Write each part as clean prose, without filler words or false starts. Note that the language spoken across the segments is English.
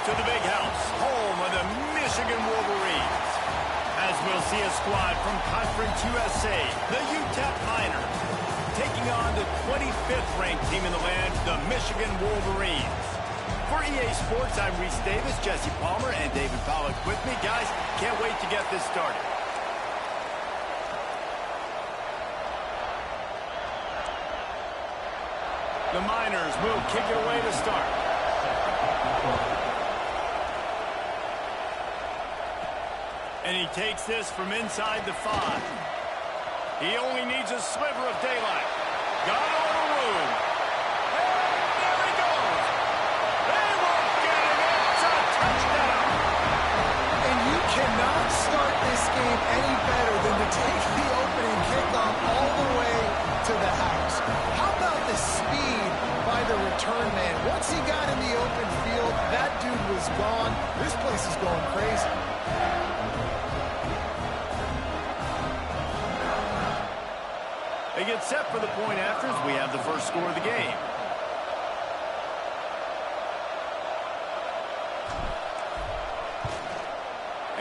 to the big house, home of the Michigan Wolverines. As we'll see a squad from Conference USA, the UTEP Miners, taking on the 25th ranked team in the land, the Michigan Wolverines. For EA Sports, I'm Reese Davis, Jesse Palmer, and David Pollack with me. Guys, can't wait to get this started. The Miners will kick it away to start. And he takes this from inside the 5. He only needs a sliver of daylight. Got all the room. And there he goes. They won't get it. It's a touchdown. And you cannot start this game any better than to take the opening kickoff all the way to the house. How about the speed by the return man? Once he got in the open field, that dude was gone. This place is going crazy. They get set for the point after as we have the first score of the game.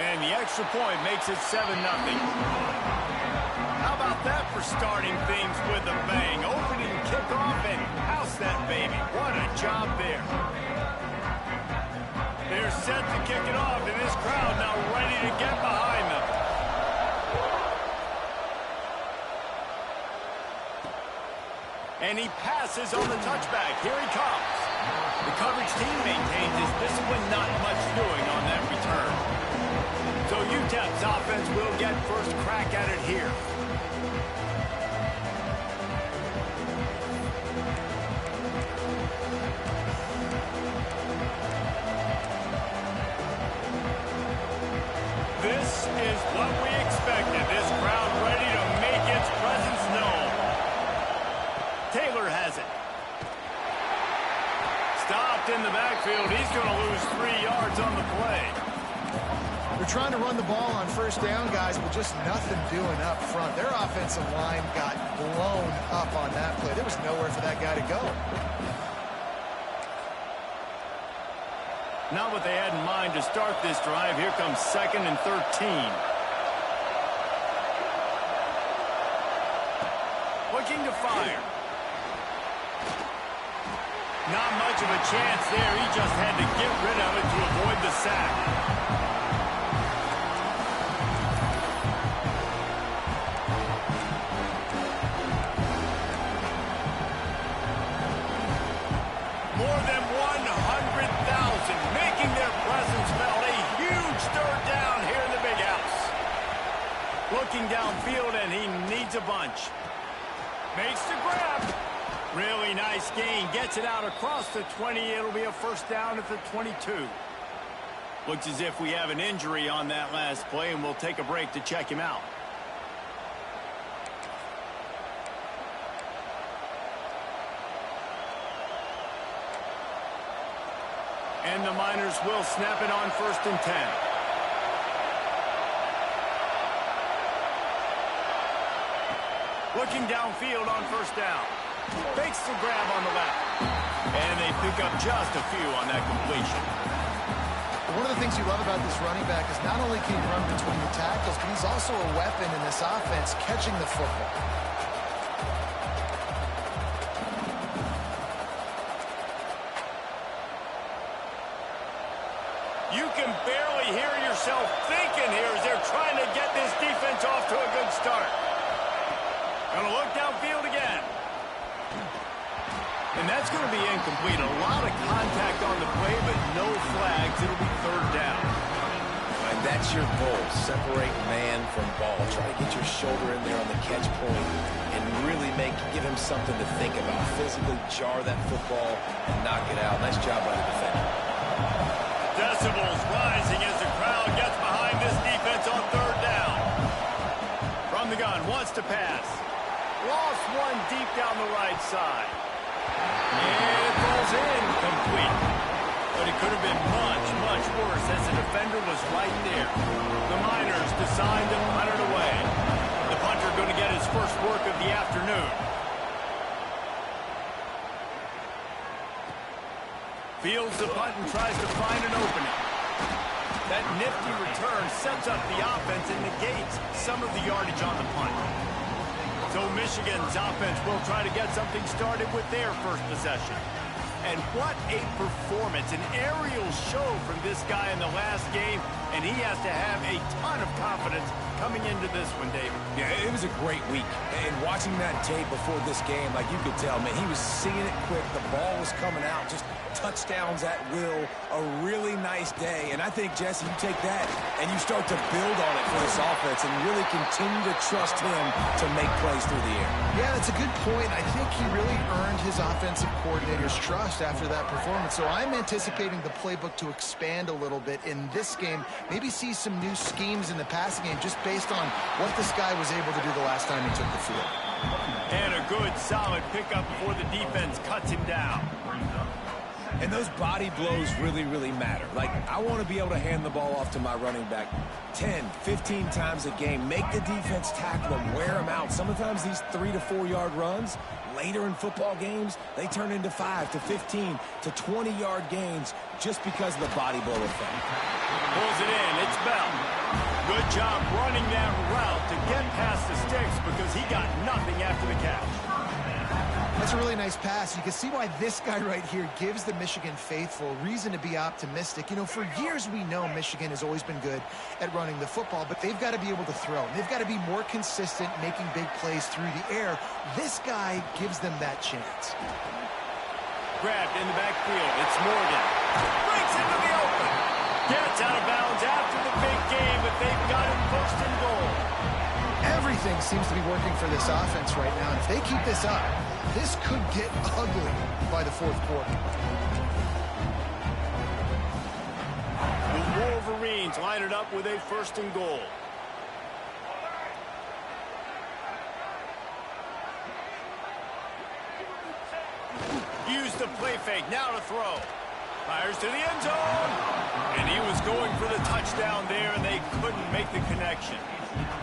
And the extra point makes it 7-0. How about that for starting things with a bang? Opening kickoff and house that baby. What a job there. They're set to kick it off, and this crowd now ready to get behind them. And he passes on the touchback. Here he comes. The coverage team maintains his discipline, not much doing on that return. So UTEP's offense will get first crack at it here. This is what we expected. This crowd ready to make its presence known. Taylor has it. Stopped in the backfield. He's going to lose 3 yards on the play. They're trying to run the ball on first down, guys, but just nothing doing up front. Their offensive line got blown up on that play. There was nowhere for that guy to go. Not what they had in mind to start this drive. Here comes 2nd and 13. Looking to fire. Not much of a chance there. He just had to get rid of it to avoid the sack. More than 100,000 making their presence felt. A huge third down here in the big house. Looking downfield, and he needs a bunch. Makes the grab. Really nice gain. Gets it out across the 20. It'll be a first down at the 22. Looks as if we have an injury on that last play, and we'll take a break to check him out. And the Miners will snap it on 1st and 10. Looking downfield on first down. Fakes the grab on the left. And they pick up just a few on that completion. One of the things you love about this running back is not only can he run between the tackles, but he's also a weapon in this offense catching the football. You can barely hear yourself thinking here as they're trying to get this defense off to a good start. Gonna look downfield again. And that's going to be incomplete. A lot of contact on the play, but no flags. It'll be 3rd down. And that's your goal. Separate man from ball. Try to get your shoulder in there on the catch point and really give him something to think about. Physically jar that football and knock it out. Nice job by the defender. Decibels rising as the crowd gets behind this defense on 3rd down. From the gun, wants to pass. Lost one deep down the right side. And it falls in complete. But it could have been much, much worse as the defender was right there. The Miners decide to punt it away. The punter going to get his first work of the afternoon. Fields the punt and tries to find an opening. That nifty return sets up the offense and negates some of the yardage on the punt. So Michigan's offense will try to get something started with their first possession. And what a performance, an aerial show from this guy in the last game, and he has to have a ton of confidence coming into this one, David. Yeah, it was a great week. And watching that tape before this game, like you could tell, man, he was seeing it quick. The ball was coming out, just touchdowns at will. A really nice day. And I think, Jesse, you take that and you start to build on it for this offense and really continue to trust him to make plays through the air. Yeah, that's a good point. I think he really earned his offensive coordinator's trust after that performance. So I'm anticipating the playbook to expand a little bit in this game. Maybe see some new schemes in the passing game just based on what this guy was able to do the last time he took the field. And a good, solid pickup before the defense cuts him down. And those body blows really, really matter. Like, I want to be able to hand the ball off to my running back 10, 15 times a game. Make the defense tackle them, wear them out. Sometimes these 3 to 4 yard runs, later in football games, they turn into 5 to 15 to 20 yard gains just because of the body blow effect. Pulls it in. It's Bell. Good job running that route to get past the sticks because he got nothing after the catch. That's a really nice pass. You can see why this guy right here gives the Michigan faithful reason to be optimistic. You know, for years we know Michigan has always been good at running the football, but they've got to be able to throw. They've got to be more consistent making big plays through the air. This guy gives them that chance. Grabbed in the backfield. It's Morgan. Breaks into the open. Gets out of bounds after the big game, but they've got it first and goal. Everything seems to be working for this offense right now. And if they keep this up, this could get ugly by the fourth quarter. The Wolverines line it up with a first and goal. Use the play fake, now to throw. Fires to the end zone. And he was going for the touchdown there, and they couldn't make the connection.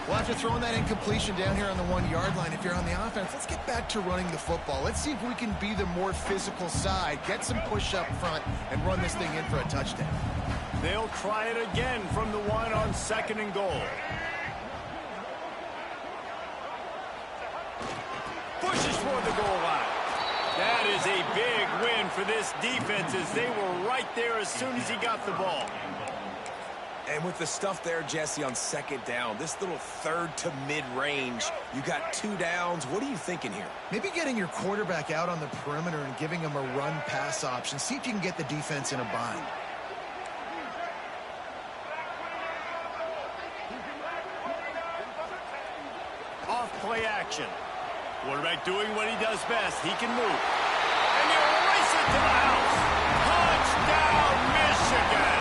Well, after throwing that incompletion down here on the 1 yard line, if you're on the offense, let's get back to running the football. Let's see if we can be the more physical side, get some push up front, and run this thing in for a touchdown. They'll try it again from the 1 on second and goal. Pushes for the goal line. That is a big win for this defense as they were right there as soon as he got the ball. And with the stuff there, Jesse, on second down, this little third to mid-range, you got 2 downs. What are you thinking here? Maybe getting your quarterback out on the perimeter and giving him a run-pass option. See if you can get the defense in a bind. Off play action. Quarterback doing what he does best. He can move. And they race it to the house. Touchdown, Michigan.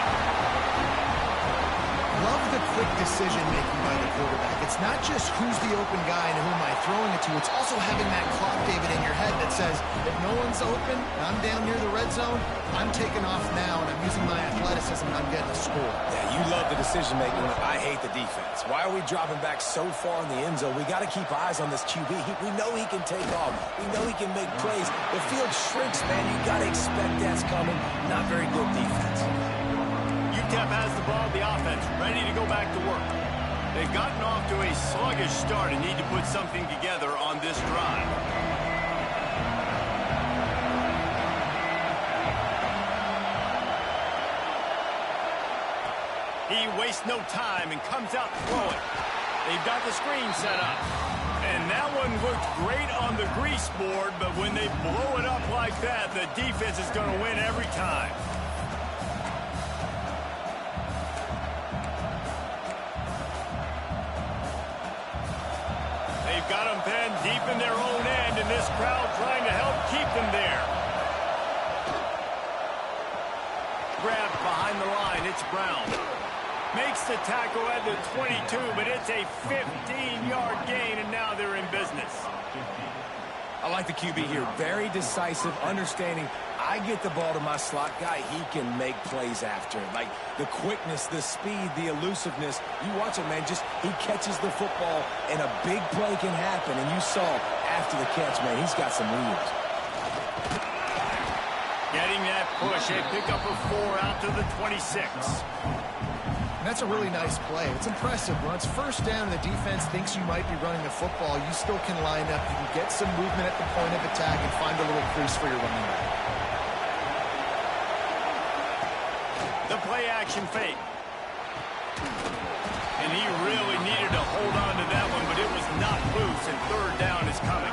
Love the quick decision-making by the quarterback. It's not just who's the open guy and who am I throwing it to. It's also having that clock, David, in your head that says, if no one's open and I'm down near the red zone, I'm taking off now, and I'm using my athleticism, and I'm getting a score. Yeah, you love the decision-making. I hate the defense. Why are we dropping back so far in the end zone? We got to keep eyes on this QB. We know he can take off. We know he can make plays. The field shrinks, man. You got to expect that's coming. Not very good defense. UTEP has the ball, the offense, ready to go back to work. They've gotten off to a sluggish start and need to put something together on this drive. He wastes no time and comes out throwing. They've got the screen set up. And that one looked great on the grease board, but when they blow it up like that, the defense is going to win every time. They've got them pinned deep in their own end, and this crowd trying to help keep them there. Grabbed behind the line, it's Brown. Makes the tackle at the 22, but it's a 15-yard gain, and now they're in business. I like the QB here. Very decisive, understanding. I get the ball to my slot guy, he can make plays after. Like the quickness, the speed, the elusiveness. You watch it, man. Just he catches the football, and a big play can happen. And you saw after the catch, man, he's got some wheels. Getting that push. push. A pickup of 4 out to the 26. And that's a really nice play. It's impressive. When it's first down and the defense thinks you might be running the football, you still can line up. You can get some movement at the point of attack and find a little crease for your running back. The play-action fake. And he really needed to hold on to that one, but it was not loose, and third down is coming.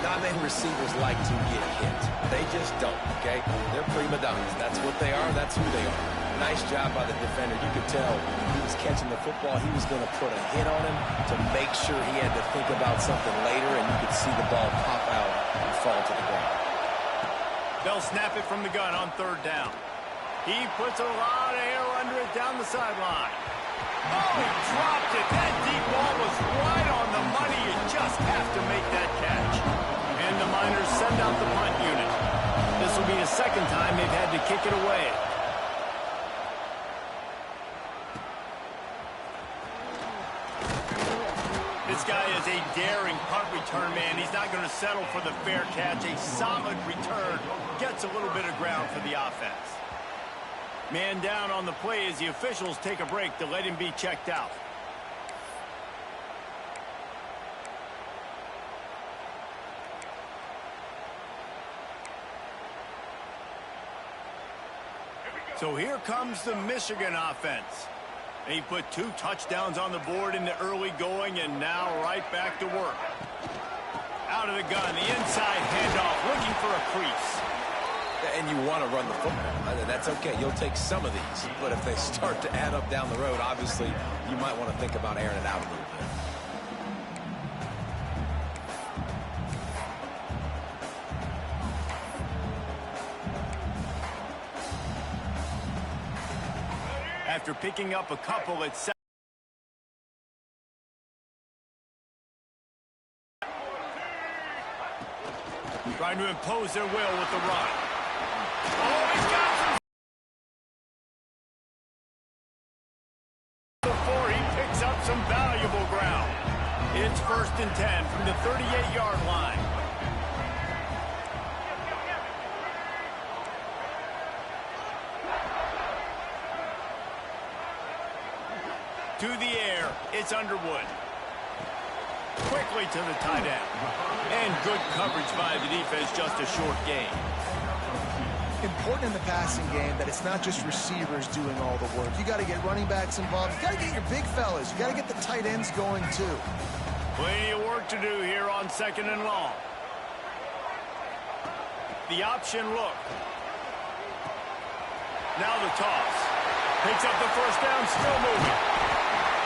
Not many receivers like to get hit. They just don't, okay? They're prima donnas. That's what they are. That's who they are. Nice job by the defender. You could tell he was catching the football. He was going to put a hit on him to make sure he had to think about something later, and you could see the ball pop out and fall to the ground. They'll snap it from the gun on third down. He puts a lot of air under it down the sideline. Oh, he dropped it. That deep ball was right on the money. You just have to make that catch. And the Miners send out the punt unit. This will be the second time they've had to kick it away. This guy is a daring punt return man. He's not going to settle for the fair catch. A solid return. Gets a little bit of ground for the offense. Man down on the play as the officials take a break to let him be checked out. So here comes the Michigan offense. He put 2 touchdowns on the board in the early going, and now right back to work. Out of the gun, the inside handoff, looking for a crease. And you want to run the football. That's okay. You'll take some of these. But if they start to add up down the road, obviously, you might want to think about airing it out a little bit. After picking up a couple at 7. Trying to impose their will with the run. Oh, he's got some. Before he picks up some valuable ground. It's 1st and 10 from the 38-yard line. To the air, it's Underwood. Quickly to the tight end. And good coverage by the defense, just a short gain. Important in the passing game that it's not just receivers doing all the work. You got to get running backs involved. You got to get your big fellas. You got to get the tight ends going too. Plenty of work to do here on 2nd and long. The option look. Now the toss. Picks up the first down, still moving.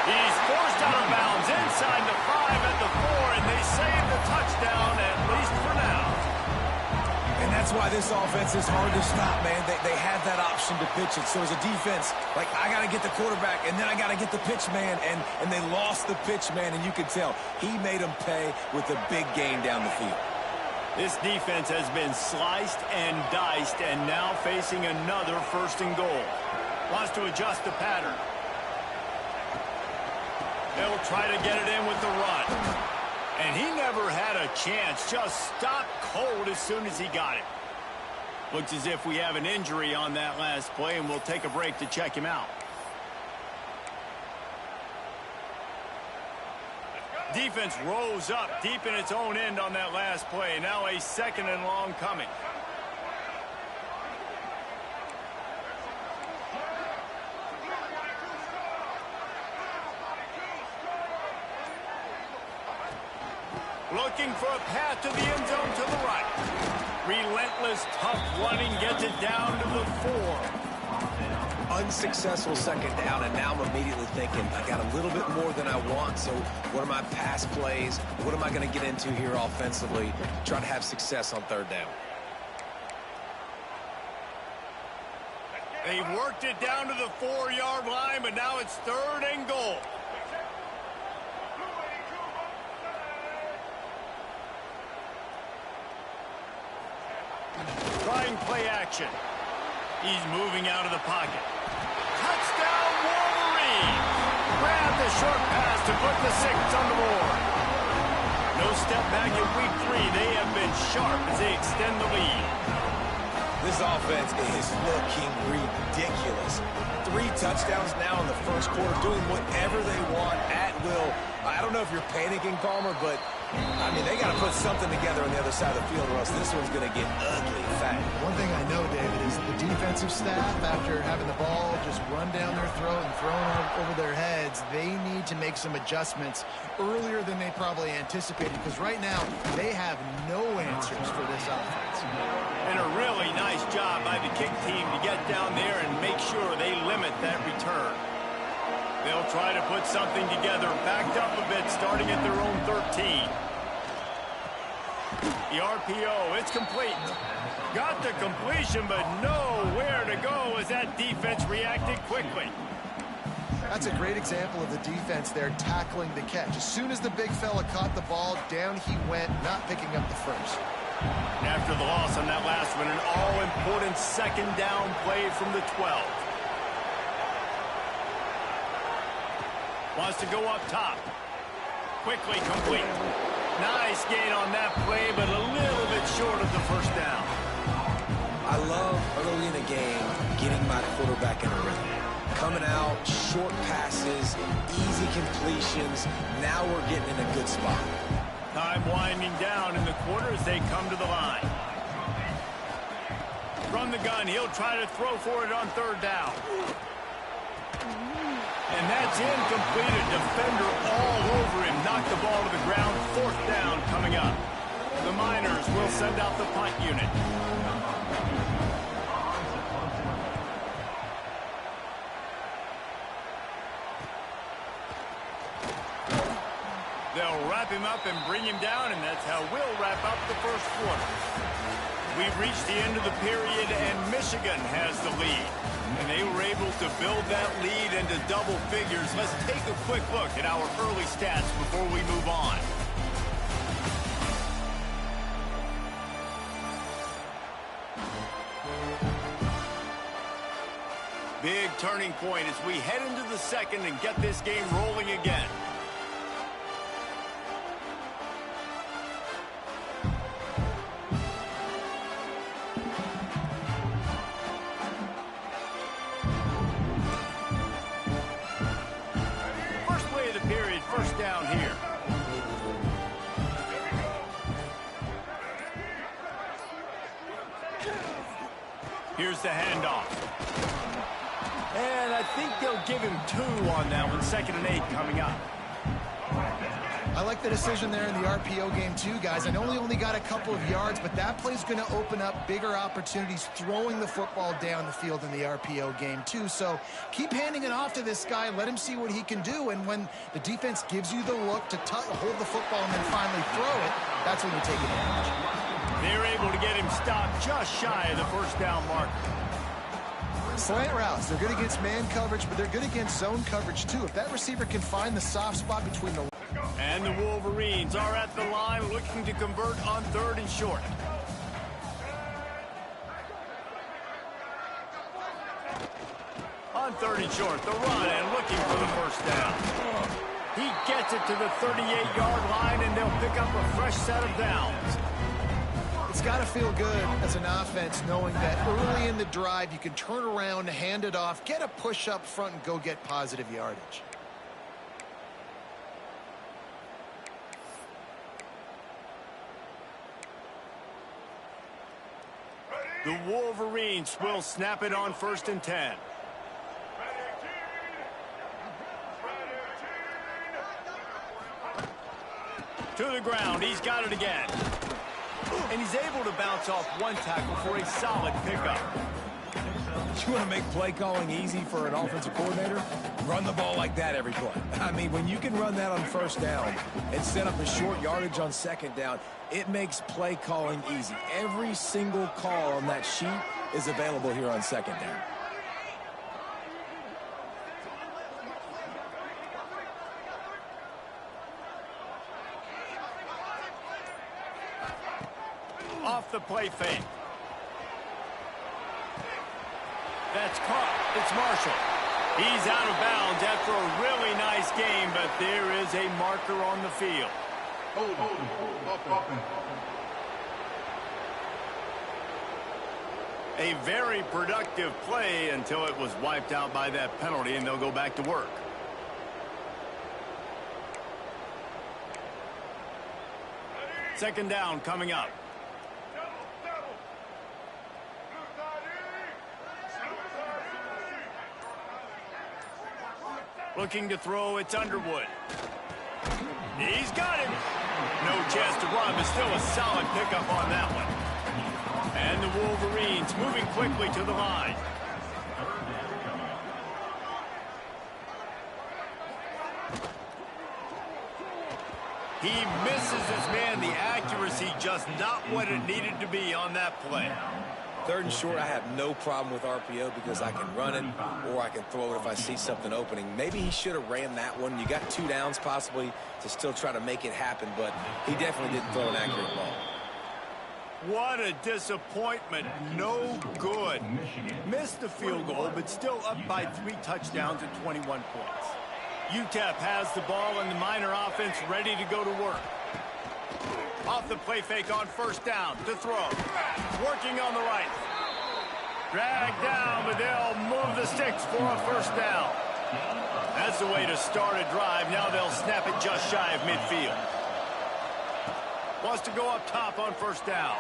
He's forced out of bounds inside the 5 at the 4, and they save the touchdown, at least for now. And that's why this offense is hard to stop, man. They have that option to pitch it. So as a defense, like, I got to get the quarterback, and then I got to get the pitch man, and they lost the pitch man, and you could tell he made them pay with a big gain down the field. This defense has been sliced and diced, and now facing another 1st and goal. Wants to adjust the pattern. They'll try to get it in with the run. And he never had a chance. Just stopped cold as soon as he got it. Looks as if we have an injury on that last play, and we'll take a break to check him out. Defense rose up deep in its own end on that last play. Now a 2nd and long coming. Looking for a path to the end zone to the right. Relentless, tough running gets it down to the 4. Unsuccessful 2nd down, and now I'm immediately thinking, I got a little bit more than I want, so what are my pass plays? What am I going to get into here offensively to try to have success on 3rd down? They worked it down to the 4-yard line, but now it's 3rd and goal. Trying play action. He's moving out of the pocket. Touchdown, Wolverine! Grab the short pass to put the 6 on the board. No step back in week 3. They have been sharp as they extend the lead. This offense is looking ridiculous. 3 touchdowns now in the first quarter, doing whatever they want at will. I don't know if you're panicking, Palmer, but, I mean, they got to put something together on the other side of the field, or else this one's going to get ugly fast. One thing I know, David, is the defensive staff, after having the ball just run down their throat and thrown over their heads, they need to make some adjustments earlier than they probably anticipated, because right now they have no answers for this offense. And a really nice job by the kick team to get down there and make sure they limit that return. They'll try to put something together, backed up a bit, starting at their own 13. The RPO, it's complete. Got the completion, but nowhere to go as that defense reacted quickly. That's a great example of the defense there tackling the catch. As soon as the big fella caught the ball, down he went, not picking up the first. After the loss on that last one, an all-important second down play from the 12. Wants to go up top. Quickly complete. Nice gain on that play, but a little bit short of the first down. I love early in the game getting my quarterback in a rhythm. Coming out, short passes, easy completions. Now we're getting in a good spot. Time winding down in the quarter as they come to the line. From the gun, he'll try to throw for it on third down. And that's incomplete. A defender all over him. Knocked the ball to the ground. Fourth down coming up. The Miners will send out the punt unit. They'll wrap him up and bring him down, and that's how we'll wrap up the first quarter. We've reached the end of the period, and Michigan has the lead. And they were able to build that lead into double figures. Let's take a quick look at our early stats before we move on. Big turning point as we head into the second and get this game rolling again. First down here. Here's the handoff. And I think they'll give him 2 on that one. 2nd and 8 coming up. I like the decision there in the RPO game too, guys. I know he only got a couple of yards, but that play's going to open up bigger opportunities throwing the football down the field in the RPO game too. So keep handing it off to this guy. Let him see what he can do. And when the defense gives you the look to hold the football and then finally throw it, that's when you take advantage. They're able to get him stopped just shy of the first down mark. Slant routes, they're good against man coverage, but they're good against zone coverage too. If that receiver can find the soft spot between the... And the Wolverines are at the line looking to convert on 3rd and short. On 3rd and short, the run and looking for the first down. He gets it to the 38-yard line, and they'll pick up a fresh set of downs. It's got to feel good as an offense knowing that early in the drive you can turn around, hand it off, get a push up front, and go get positive yardage. The Wolverines will snap it on 1st and 10. To the ground, he's got it again. And he's able to bounce off one tackle for a solid pickup. You want to make play calling easy for an offensive coordinator? Run the ball like that every play. I mean, when you can run that on 1st down and set up a short yardage on 2nd down, it makes play calling easy. Every single call on that sheet is available here on 2nd down. Off the play fake. That's caught. It's Marshall. He's out of bounds after a really nice game, but there is a marker on the field. A very productive play until it was wiped out by that penalty, and they'll go back to work. Second down coming up. Looking to throw, it's Underwood. He's got him. No chance to run, but still a solid pickup on that one. And the Wolverines moving quickly to the line. He misses his man. The accuracy just not what it needed to be on that play. Third and short, I have no problem with RPO because I can run it or I can throw it if I see something opening. Maybe he should have ran that one. You got 2 downs possibly to still try to make it happen, but he definitely didn't throw an accurate ball. What a disappointment. No good. Missed the field goal, but still up by 3 touchdowns and 21 points. UTEP has the ball and the Miner offense ready to go to work. Off the play fake on first down to throw. Working on the right. Dragged down, but they'll move the sticks for a first down. That's the way to start a drive. Now they'll snap it just shy of midfield. Wants to go up top on first down.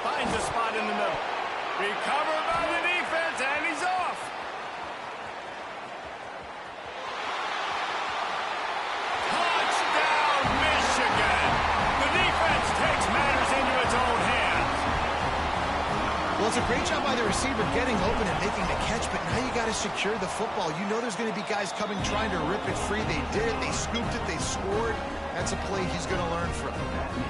Finds a spot in the middle. Recovered by the defense, and he's off. Touchdown, Michigan. The defense takes matters into its own hands. Well, it's a great job by the receiver getting open and making the catch, but now you got to secure the football. You know there's going to be guys coming trying to rip it free. They did it. They scooped it. They scored. That's a play he's going to learn from.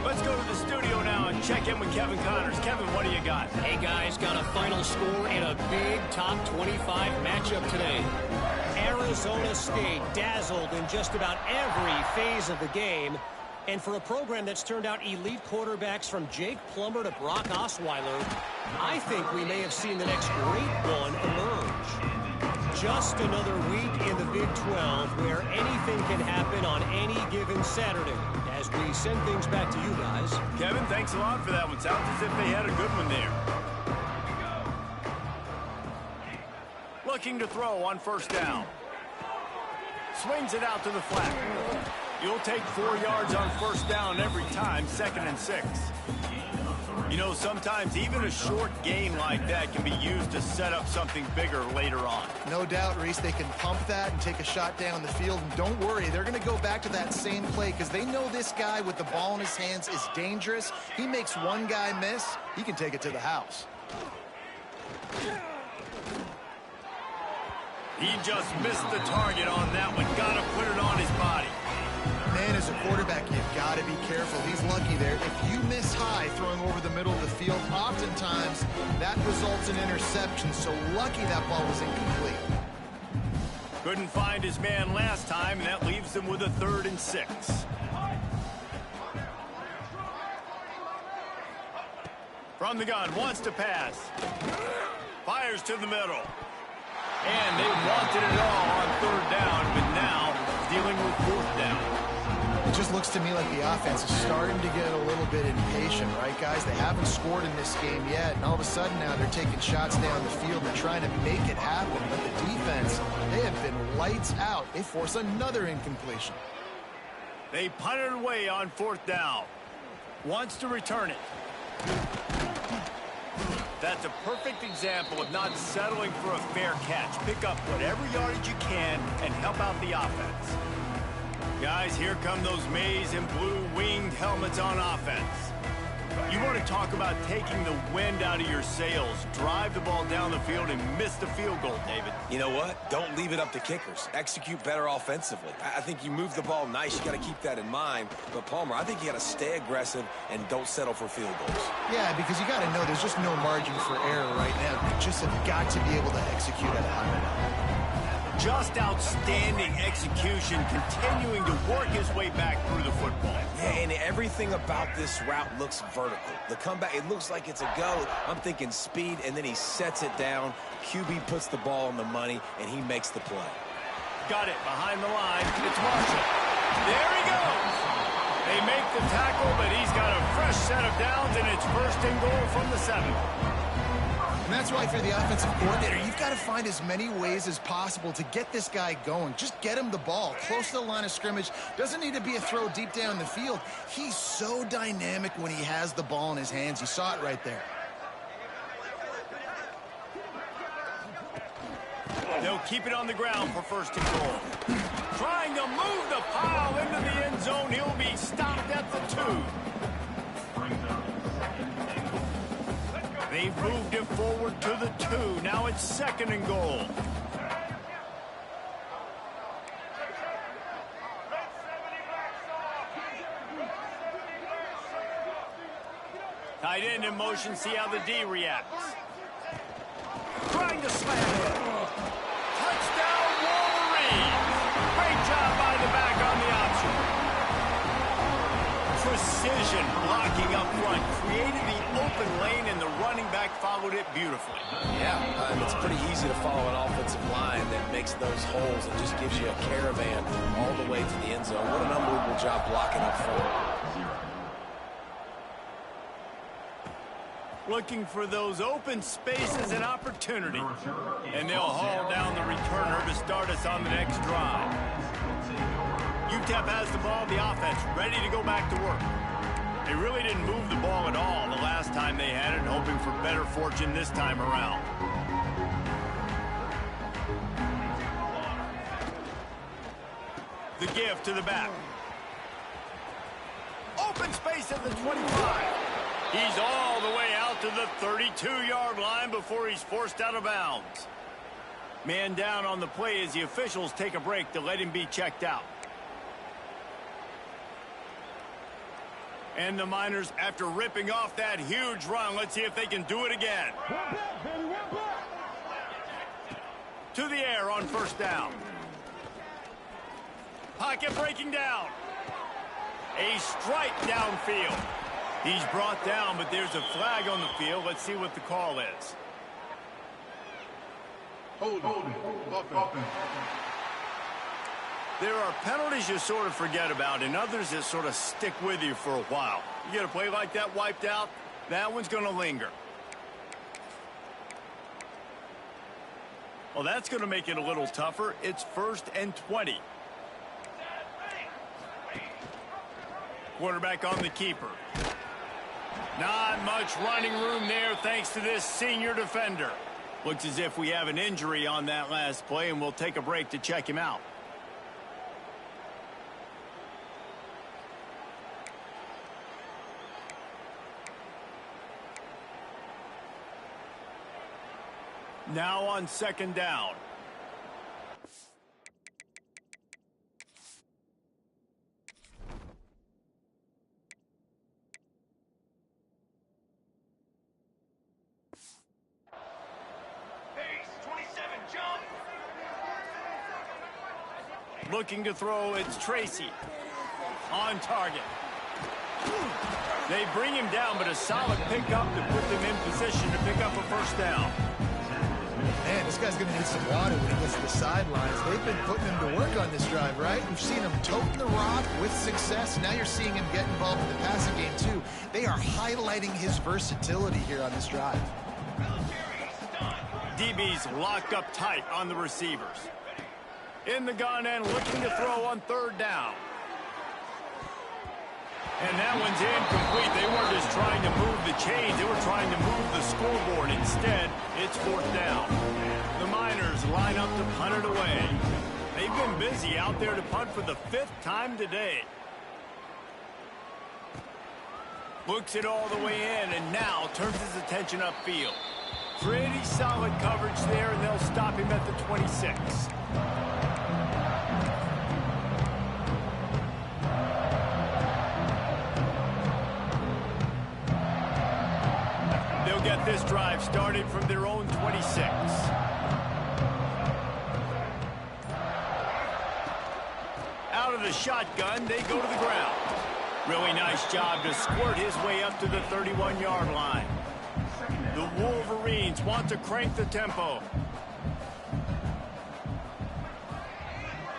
Let's go to the studio now and check in with Kevin Connors. Kevin, what do you got? Hey, guys, got a final score in a big top 25 matchup today. Arizona State dazzled in just about every phase of the game. And for a program that's turned out elite quarterbacks from Jake Plummer to Brock Osweiler, I think we may have seen the next great one emerge. Just another week in the Big 12 where anything can happen on any given Saturday. As we send things back to you guys. Kevin, thanks a lot for that one. Sounds as if they had a good one there. Looking to throw on first down. Swings it out to the flat. You'll take 4 yards on first down every time, 2nd and 6. You know, sometimes even a short gain like that can be used to set up something bigger later on. No doubt, Reese, they can pump that and take a shot down the field. And don't worry, they're going to go back to that same play because they know this guy with the ball in his hands is dangerous. He makes one guy miss, he can take it to the house. He just missed the target on that one. Got to put it on his body. Man, as a quarterback, you've got to be careful. He's lucky there. If you miss high throwing over the middle of the field, oftentimes that results in interception. So lucky that ball was incomplete. Couldn't find his man last time, and that leaves them with a 3rd and 6. From the gun, wants to pass. Fires to the middle. And they wanted it all on 3rd down, but now dealing with 4th down. It just looks to me like the offense is starting to get a little bit impatient, right, guys? They haven't scored in this game yet, and all of a sudden now they're taking shots down the field. They're trying to make it happen, but the defense, they have been lights out. They force another incompletion. They punt it away on 4th down. Wants to return it. That's a perfect example of not settling for a fair catch. Pick up whatever yardage you can and help out the offense. Guys, here come those maize and blue winged helmets on offense. You want to talk about taking the wind out of your sails. Drive the ball down the field and miss the field goal, David. You know what? Don't leave it up to kickers. Execute better offensively. I think you move the ball nice. You got to keep that in mind. But, Palmer, I think you got to stay aggressive and don't settle for field goals. Yeah, because you got to know there's just no margin for error right now. You just have got to be able to execute at a high level. Just outstanding execution, continuing to work his way back through the football. Yeah, and everything about this route looks vertical. The comeback, it looks like it's a go. I'm thinking speed, and then he sets it down. QB puts the ball on the money, and he makes the play. Got it behind the line. It's Marshall. There he goes. They make the tackle, but he's got a fresh set of downs, and it's 1st and goal from the 7. And that's why, if you're the offensive coordinator, you've got to find as many ways as possible to get this guy going. Just get him the ball close to the line of scrimmage. Doesn't need to be a throw deep down the field. He's so dynamic when he has the ball in his hands. You saw it right there. They'll keep it on the ground for first and goal. Trying to move the pile into the end zone. He'll be stopped at the 2. They've moved it forward to the 2. Now it's second and goal. Tight end in motion. See how the D reacts. Trying to slam it. Touchdown, Wolverine. Great job by the back on the option. Precision blocking up front. Created the open lane, and the running back followed it beautifully. Yeah, it's pretty easy to follow an offensive line that makes those holes and just gives you a caravan all the way to the end zone. What an unbelievable job blocking up front. Looking for those open spaces and opportunity. And they'll haul down the returner to start us on the next drive. UTEP has the ball, the offense, ready to go back to work. They really didn't move the ball at all the last time they had it, hoping for better fortune this time around. The give to the back. Open space at the 25. He's all the way out to the 32-yard line before he's forced out of bounds. Man down on the play as the officials take a break to let him be checked out. And the Miners, after ripping off that huge run, let's see if they can do it again. To the air on first down. Pocket breaking down. A strike downfield. He's brought down, but there's a flag on the field. Let's see what the call is. Hold it. There are penalties you sort of forget about and others that sort of stick with you for a while. You get a play like that wiped out, that one's going to linger. Well, that's going to make it a little tougher. It's 1st and 20. Quarterback on the keeper. Not much running room there thanks to this senior defender. Looks as if we have an injury on that last play, and we'll take a break to check him out. Now on second down. Looking to throw, it's Tracy. On target. They bring him down, but a solid pickup to put them in position to pick up a first down. Man, this guy's going to need some water when he gets to the sidelines. They've been putting him to work on this drive, right? We've seen him toting the rock with success. Now you're seeing him get involved in the passing game, too. They are highlighting his versatility here on this drive. DB's locked up tight on the receivers. In the gun and looking to throw on third down. And that one's incomplete. They weren't just trying to move the chains. They were trying to move the scoreboard. Instead, it's fourth down. The Miners line up to punt it away. They've been busy out there to punt for the 5th time today. Looks it all the way in and now turns his attention upfield. Pretty solid coverage there, and they'll stop him at the 26. They'll get this drive started from their own 26. Out of the shotgun, they go to the ground. Really nice job to squirt his way up to the 31-yard line. The Wolverines want to crank the tempo.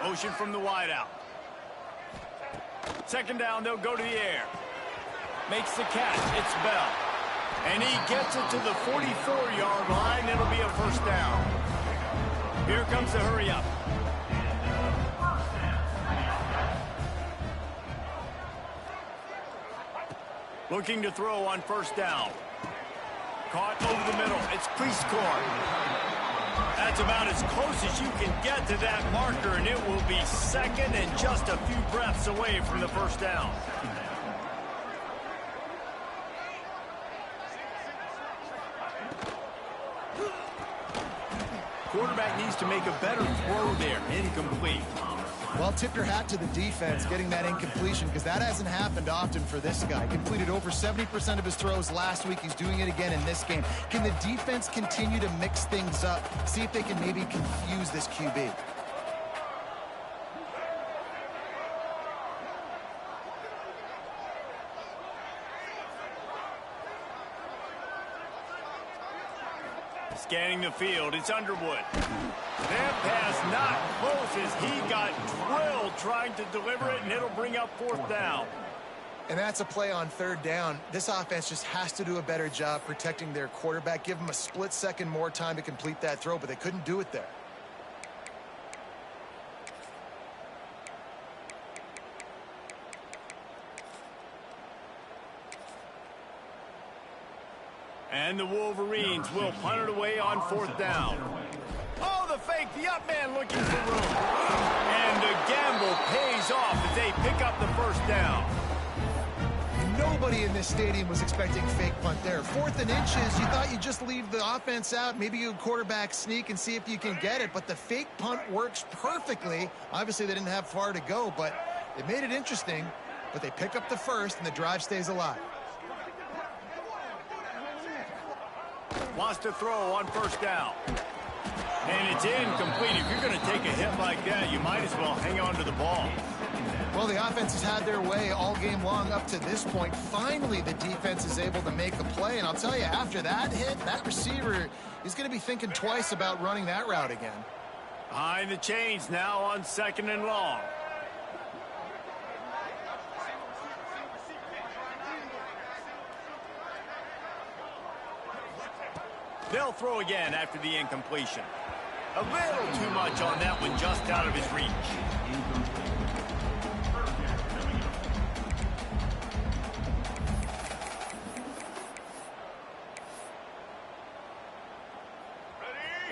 Motion from the wideout. Second down, they'll go to the air. Makes the catch. It's Bell. And he gets it to the 44-yard line. It'll be a first down. Here comes the hurry up. Looking to throw on first down. Caught over the middle. It's Priestcorn. That's about as close as you can get to that marker, and it will be second and just a few breaths away from the first down. Quarterback needs to make a better throw there. Incomplete. Well, tip your hat to the defense getting that incompletion, because that hasn't happened often for this guy. Completed over 70% of his throws last week. He's doing it again in this game. Can the defense continue to mix things up? See if they can maybe confuse this QB. Scanning the field, it's Underwood. That pass not close as he got drilled trying to deliver it, and it'll bring up fourth down. And that's a play on third down. This offense just has to do a better job protecting their quarterback. Give him a split second more time to complete that throw, but they couldn't do it there. And the Wolverines will punt it away on fourth down. Oh, the fake, the up man looking for room. And the gamble pays off as they pick up the first down. Nobody in this stadium was expecting fake punt there. 4th and inches, you thought you'd just leave the offense out. Maybe you quarterback sneak and see if you can get it, but the fake punt works perfectly. Obviously, they didn't have far to go, but it made it interesting. But they pick up the first, and the drive stays alive. Wants to throw on first down. And it's incomplete. If you're going to take a hit like that, you might as well hang on to the ball. Well, the offense has had their way all game long up to this point. Finally, the defense is able to make a play. And I'll tell you, after that hit, that receiver is going to be thinking twice about running that route again. Behind the chains now on 2nd and long. They'll throw again after the incompletion. A little too much on that one, just out of his reach.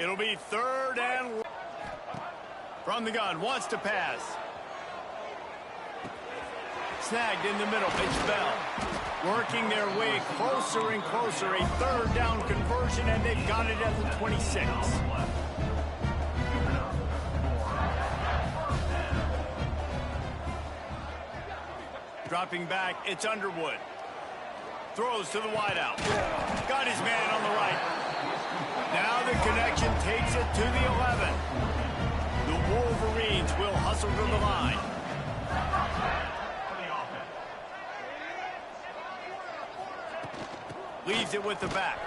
It'll be 3rd and from the gun, wants to pass. Snagged in the middle, it's Bell. Working their way closer and closer. A 3rd down conversion, and they've got it at the 26. Dropping back, it's Underwood. Throws to the wideout. Got his man on the right. Now the connection takes it to the 11. The Wolverines will hustle to the line. Leaves it with the back.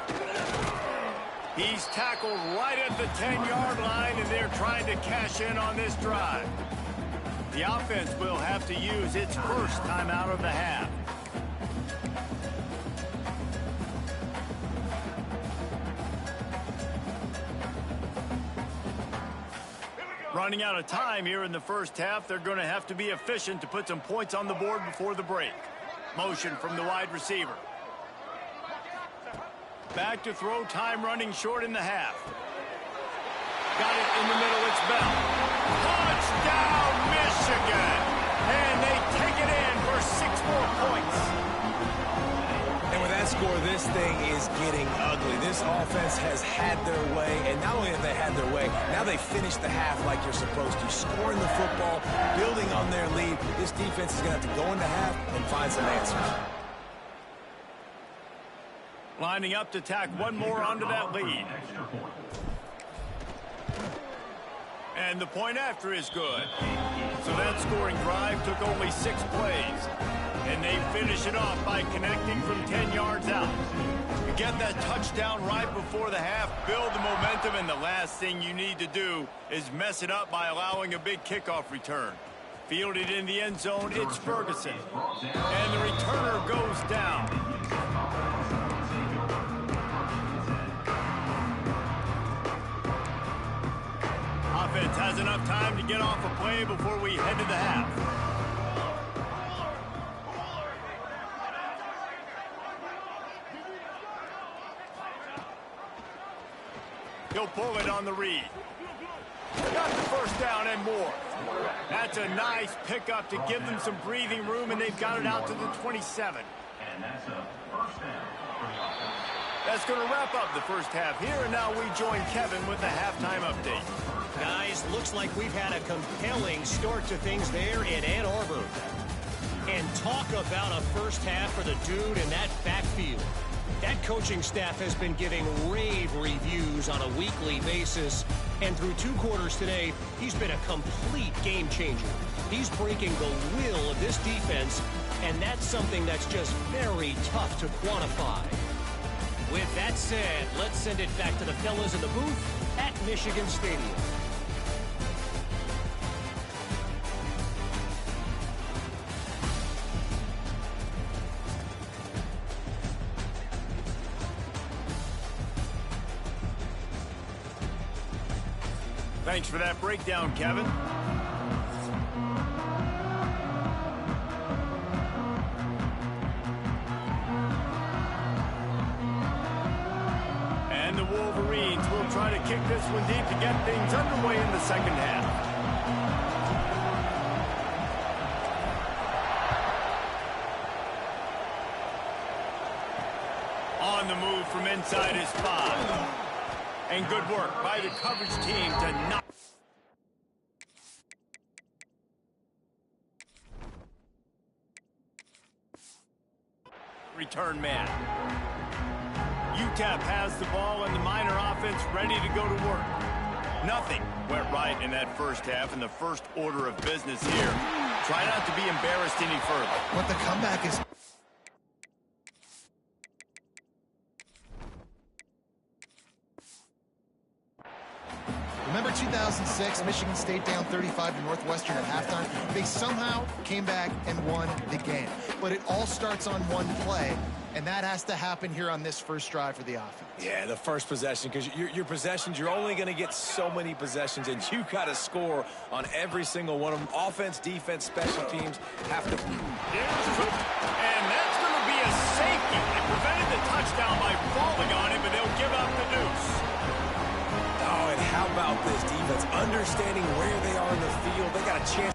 He's tackled right at the 10-yard line, and they're trying to cash in on this drive. The offense will have to use its first timeout of the half. Running out of time here in the first half. They're going to have to be efficient to put some points on the board before the break. Motion from the wide receiver. Back to throw, time running short in the half. Got it in the middle, it's Bell. Touchdown, Michigan! And they take it in for 6 more points. And with that score, this thing is getting ugly. This offense has had their way, and not only have they had their way, now they finish the half like you're supposed to. Scoring the football, building on their lead. This defense is going to have to go into half and find some answers. Lining up to tack one more onto that lead. And the point after is good. So that scoring drive took only 6 plays. And they finish it off by connecting from 10 yards out. You get that touchdown right before the half, build the momentum, and the last thing you need to do is mess it up by allowing a big kickoff return. Fielded in the end zone, it's Ferguson. And the returner goes down. offense has enough time to get off a play before we head to the half. He'll pull it on the read. Got the first down and more. That's a nice pickup to give them some breathing room, and they've got it out to the 27. And that's a first down for the offense. That's going to wrap up the first half here, and now we join Kevin with the halftime update. Guys, looks like we've had a compelling start to things there in Ann Arbor. And talk about a first half for the dude in that backfield. That coaching staff has been giving rave reviews on a weekly basis. And through 2 quarters today, he's been a complete game changer. He's breaking the will of this defense, and that's something that's just very tough to quantify. With that said, let's send it back to the fellas in the booth at Michigan Stadium. Thanks for that breakdown, Kevin. And the Wolverines will try to kick this one deep to get things underway in the second half. On the move from inside his 5. And good work by the coverage team to knock. Return man. UTEP has the ball and the Miner offense ready to go to work. Nothing went right in that first half, and the first order of business here. Try not to be embarrassed any further. But the comeback is... Remember 2006, Michigan State down 35 to Northwestern at halftime? They somehow came back and won the game. But it all starts on one play, and that has to happen here on this first drive for the offense. Yeah, the first possession, because your possessions, you're only going to get so many possessions, and you got to score on every single one of them. Offense, defense, special teams have to... And that's going to be a safety. They prevented the touchdown by falling on it, but they'll give up the deuce. Oh, and how about this defense? Understanding where they are in the field. They got a chance.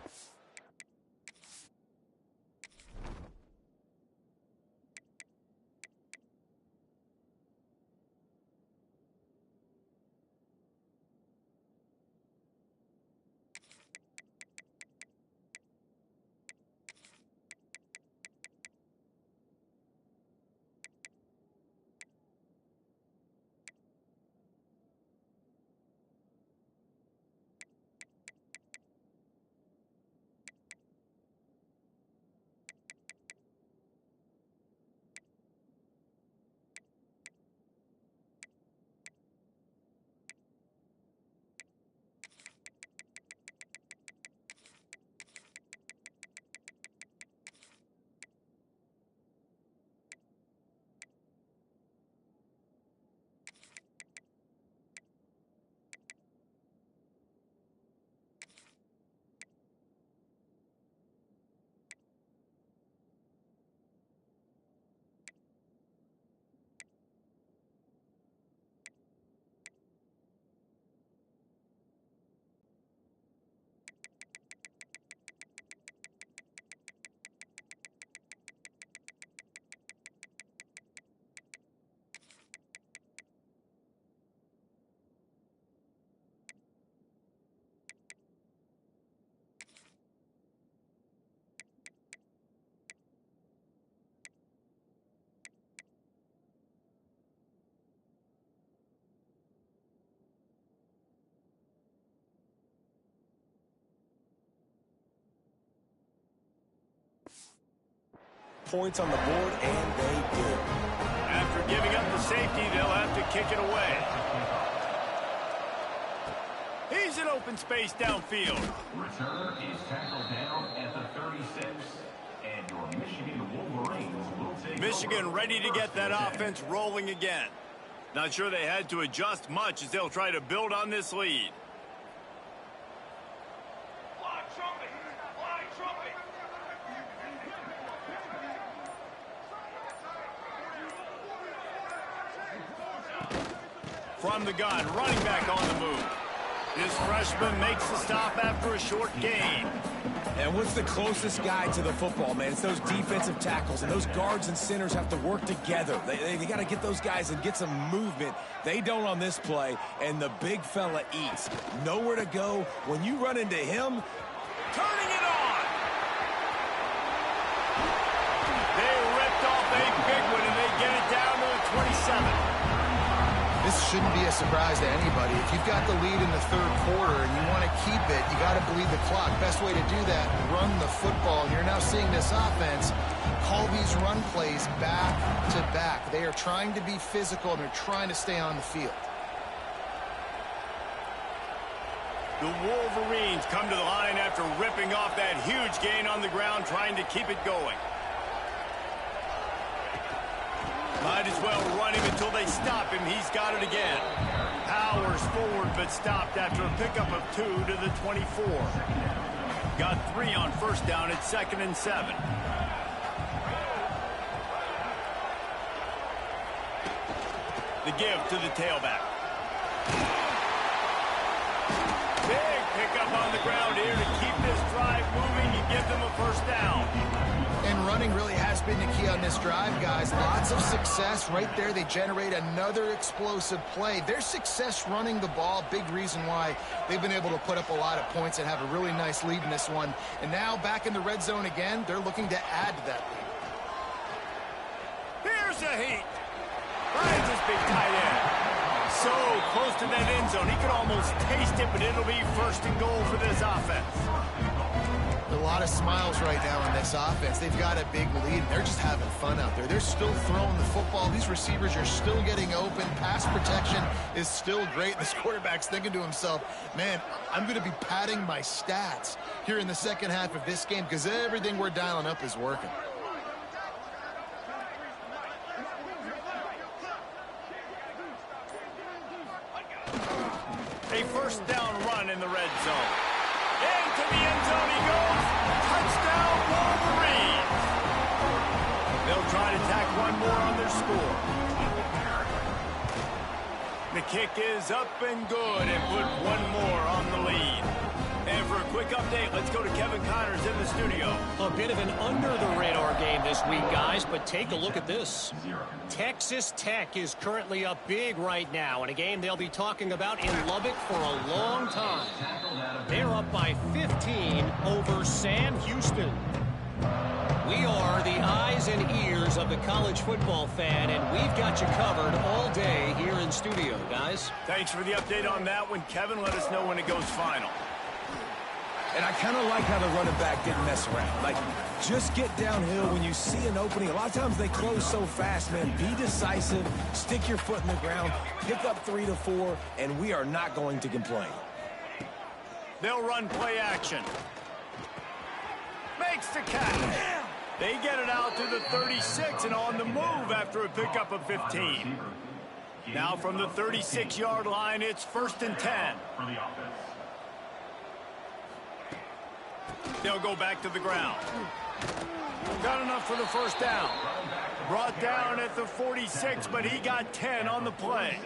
Points on the board, and they do. After giving up the safety, they'll have to kick it away. He's in open space downfield. Returner is tackled down at the 36. And your Michigan Wolverines will take Michigan ready to get that offense rolling again. Not sure they had to adjust much as they'll try to build on this lead. from the gun, running back on the move. This freshman makes the stop after a short gain. And what's the closest guy to the football, man? It's those defensive tackles, and those guards and centers have to work together. They got to get those guys and get some movement. They don't on this play, and the big fella eats. Nowhere to go. When you run into him, Turning it on. They ripped off a big one, and they get it down to the 27. This shouldn't be a surprise to anybody. If you've got the lead in the third quarter and you want to keep it, you got to bleed the clock. Best way to do that, run the football. And you're now seeing this offense call these run plays back to back. They are trying to be physical, and they're trying to stay on the field. The Wolverines come to the line after ripping off that huge gain on the ground, trying to keep it going. Might as well run him until they stop him. He's got it again. Powers forward, but stopped after a pickup of 2 to the 24. Got 3 on first down at 2nd and 7. The give to the tailback. Big pickup on the ground here to keep this drive moving and give them a first down. And running really has been the key on this drive, guys. Lots of success right there. They generate another explosive play. Their success running the ball, big reason why they've been able to put up a lot of points and have a really nice lead in this one. And now back in the red zone again, they're looking to add to that lead. Here's a heat. Finds his big tight end. So close to that end zone. He could almost taste it, but it'll be 1st and goal for this offense. A lot of smiles right now on this offense. They've got a big lead. They're just having fun out there. They're still throwing the football. These receivers are still getting open. Pass protection is still great. This quarterback's thinking to himself, man, I'm going to be padding my stats here in the second half of this game because everything we're dialing up is working. A first down run in the red zone. Into the end zone he goes. Touchdown, Wolverines. They'll try to tack one more on their score. The kick is up and good and put one more on the lead. And for a quick update, let's go to Kevin Connors in the studio. A bit of an under-the-radar game this week, guys, but take a look at this. Texas Tech is currently up big right now in a game they'll be talking about in Lubbock for a long time. They're up by 15 over Sam Houston. We are the eyes and ears of the college football fan, and we've got you covered all day here in studio, guys. Thanks for the update on that one, Kevin. Let us know when it goes final. and I kind of like how the running back didn't mess around. Like, just get downhill when you see an opening. A lot of times they close so fast, man. Be decisive, stick your foot in the ground, pick up 3 to 4, and we are not going to complain. They'll run play action. Makes the catch. They get it out to the 36 and on the move after a pickup of 15. Now from the 36-yard line, it's 1st and 10. They'll go back to the ground. Got enough for the first down. Brought down at the 46, but he got 10 on the play.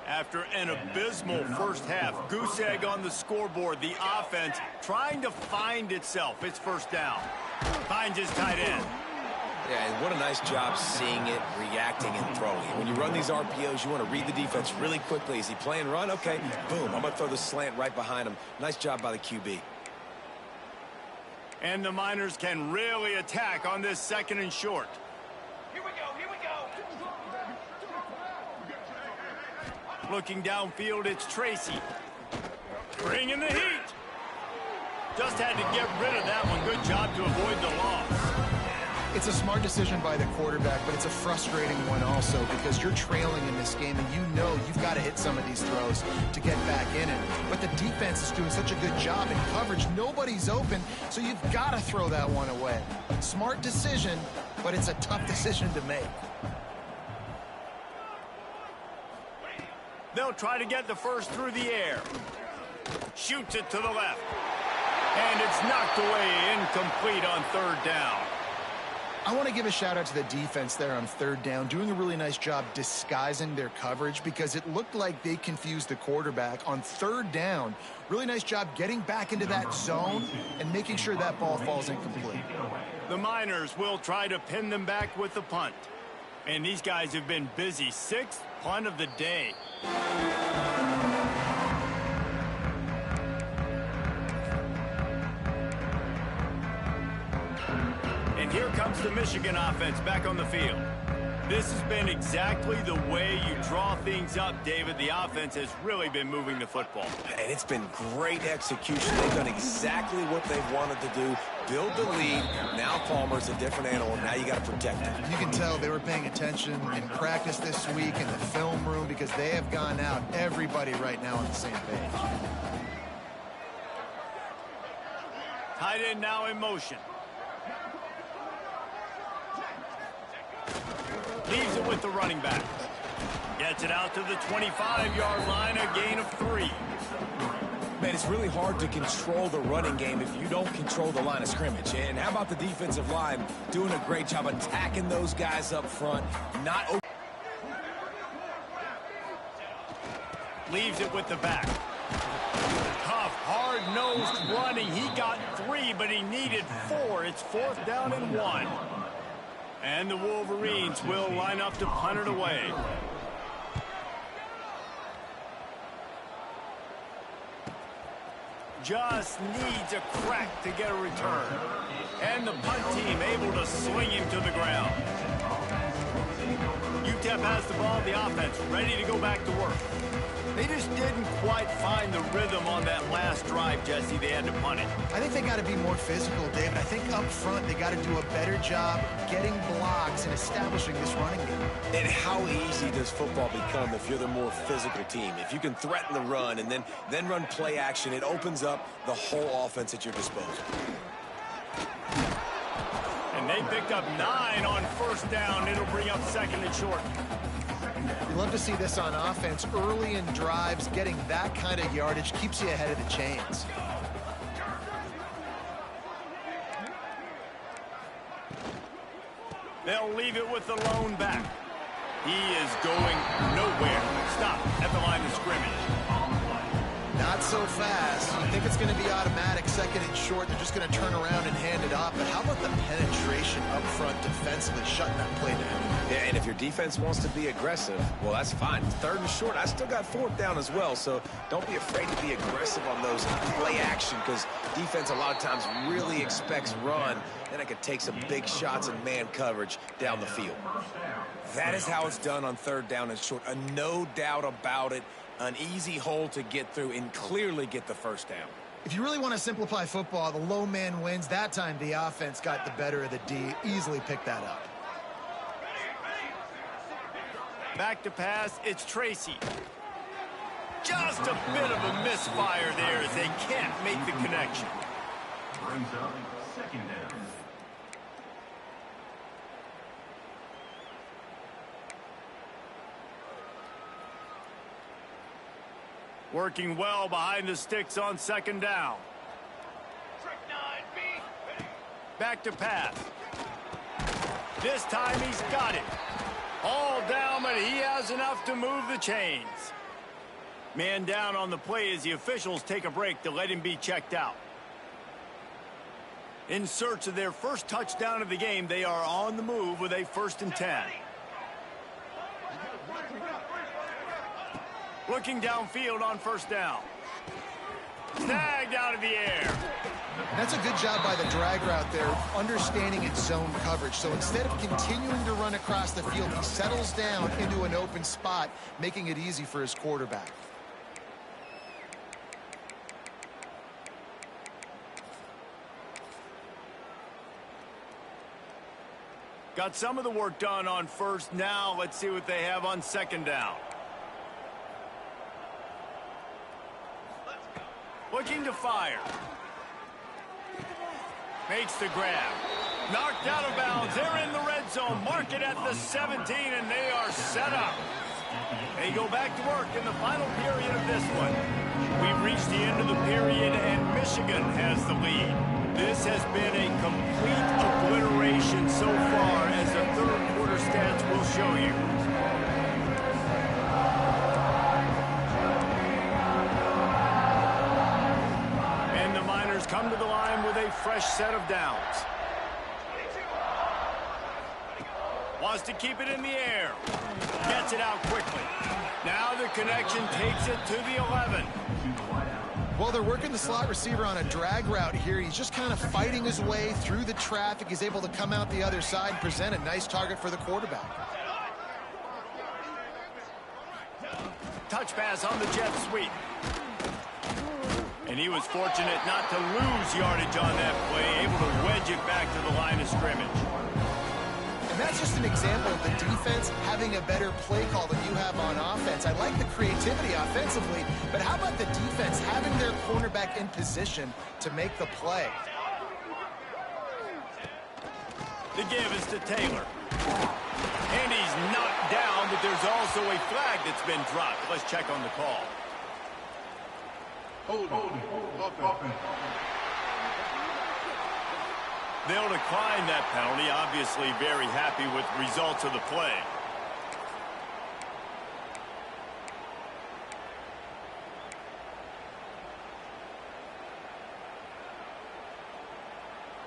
After an abysmal first half, goose egg on the scoreboard, the offense trying to find itself. It's first down. Finds his tight end. Yeah, and what a nice job seeing it, reacting, and throwing. When you run these RPOs, you want to read the defense really quickly. Is he playing run? Okay, boom, I'm going to throw the slant right behind him. Nice job by the QB. And the Miners can really attack on this 2nd and short. Here we go, here we go. Looking downfield, it's Tracy. Bringing the heat. Just had to get rid of that one. Good job to avoid the loss. It's a smart decision by the quarterback, but it's a frustrating one also because you're trailing in this game and you know you've got to hit some of these throws to get back in it. But the defense is doing such a good job in coverage. Nobody's open, so you've got to throw that one away. Smart decision, but it's a tough decision to make. They'll try to get the first through the air. Shoots it to the left. And it's knocked away, incomplete on 3rd down. I want to give a shout out to the defense there on third down, doing a really nice job disguising their coverage because it looked like they confused the quarterback on third down. Really nice job getting back into that zone and making sure that ball falls incomplete. The Miners will try to pin them back with the punt. And these guys have been busy. 6th punt of the day. And here comes the Michigan offense back on the field. This has been exactly the way you draw things up, David. The offense has really been moving the football. And it's been great execution. They've done exactly what they've wanted to do. Build the lead. Now Palmer's a different animal. Now you got to protect him. You can tell they were paying attention in practice this week in the film room because they have gone out, everybody right now on the same page. Tight end now in motion. Leaves it with the running back. Gets it out to the 25-yard line, a gain of 3. Man, it's really hard to control the running game if you don't control the line of scrimmage. And how about the defensive line doing a great job attacking those guys up front, not... Leaves it with the back. Tough, hard-nosed running. He got 3, but he needed 4. It's 4th down and 1. And the Wolverines will line up to punt it away. Just needs a crack to get a return. And the punt team able to swing him to the ground. UTEP has the ball, the offense ready to go back to work. They just didn't quite find the rhythm on that last drive, Jesse. They had to punt it. I think they got to be more physical, David. I think up front they got to do a better job getting blocks and establishing this running game. And how easy does football become if you're the more physical team? If you can threaten the run and then run play action, it opens up the whole offense at your disposal. And they picked up 9 on 1st down. It'll bring up 2nd and short. You love to see this on offense. Early in drives, getting that kind of yardage keeps you ahead of the chains. They'll leave it with the lone back. He is going nowhere. Stop at the line of scrimmage. Not so fast. I think it's going to be automatic, 2nd and short. They're just going to turn around and hand it off. But how about the penetration up front defensively, shutting that play down? Yeah, and if your defense wants to be aggressive, well, that's fine. 3rd and short, I still got 4th down as well, so don't be afraid to be aggressive on those play action because defense a lot of times really expects run, and it could take some big shots and man coverage down the field. That is how it's done on 3rd down and short. No doubt about it. An easy hole to get through and clearly get the 1st down. If you really want to simplify football, the low man wins. That time the offense got the better of the D. Easily picked that up. Back to pass, it's Tracy. Just a bit of a misfire there as they can't make the connection. Brings up 2nd down. Working well behind the sticks on 2nd down. Back to pass. This time he's got it. All down, but he has enough to move the chains. Man down on the play as the officials take a break to let him be checked out. In search of their first touchdown of the game, they are on the move with a 1st and 10. Looking downfield on 1st down. Snagged out of the air. That's a good job by the drag route there, understanding its zone coverage. So instead of continuing to run across the field, he settles down into an open spot, making it easy for his quarterback. Got some of the work done on 1st. Now let's see what they have on 2nd down. Looking to fire. Makes the grab. Knocked out of bounds. They're in the red zone. Mark it at the 17, and they are set up. They go back to work in the final period of this one. We've reached the end of the period, and Michigan has the lead. This has been a complete obliteration so far. show you. And the Miners come to the line with a fresh set of downs. Wants to keep it in the air. Gets it out quickly. Now the connection takes it to the 11. Well, they're working the slot receiver on a drag route here. He's just kind of fighting his way through the traffic. He's able to come out the other side and present a nice target for the quarterback. Touch pass on the jet sweep. And he was fortunate not to lose yardage on that play, able to wedge it back to the line of scrimmage. And that's just an example of the defense having a better play call than you have on offense. I like the creativity offensively, but how about the defense having their cornerback in position to make the play? The give is to Taylor. And he's knocked down, but there's also a flag that's been dropped. Let's check on the call. Holding. Offense. They'll decline that penalty, obviously very happy with results of the play.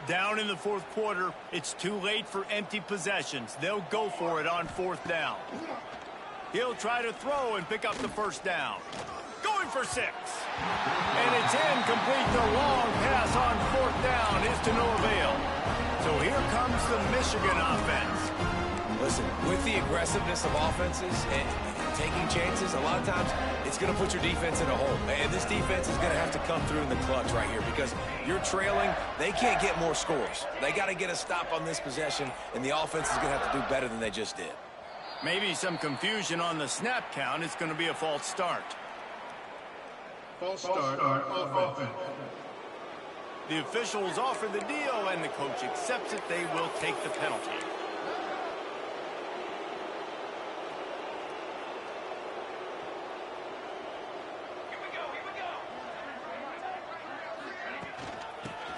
Down in the fourth quarter, it's too late for empty possessions. They'll go for it on fourth down. He'll try to throw and pick up the first down. Going for 6. And it's incomplete. The long pass on fourth down is to no avail. So here comes the Michigan offense. Listen, with the aggressiveness of offenses and taking chances, a lot of times it's going to put your defense in a hole. And this defense is going to have to come through in the clutch right here because you're trailing. They can't get more scores. They got to get a stop on this possession, and the offense is going to have to do better than they just did. Maybe some confusion on the snap count. It's going to be a false start. False start. Offense. The officials offer the deal, and the coach accepts it. They will take the penalty.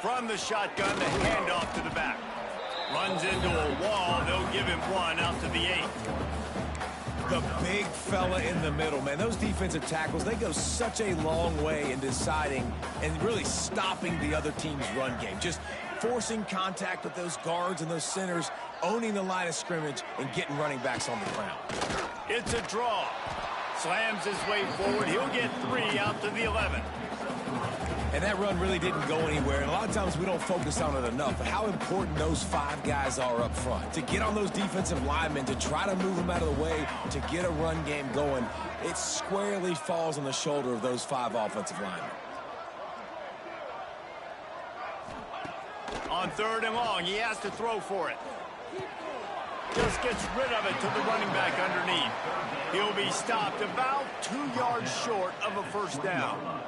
From the shotgun, the handoff to the back. Runs into a wall. They'll give him one out to the 8. The big fella in the middle, man. Those defensive tackles, they go such a long way in deciding and really stopping the other team's run game. Just forcing contact with those guards and those centers, owning the line of scrimmage, and getting running backs on the ground. It's a draw. Slams his way forward. He'll get 3 out to the 11. And that run really didn't go anywhere. And a lot of times we don't focus on it enough. But how important those 5 guys are up front. To get on those defensive linemen, to try to move them out of the way, to get a run game going, it squarely falls on the shoulder of those 5 offensive linemen. On 3rd and long, he has to throw for it. Just gets rid of it to the running back underneath. He'll be stopped about 2 yards short of a first down.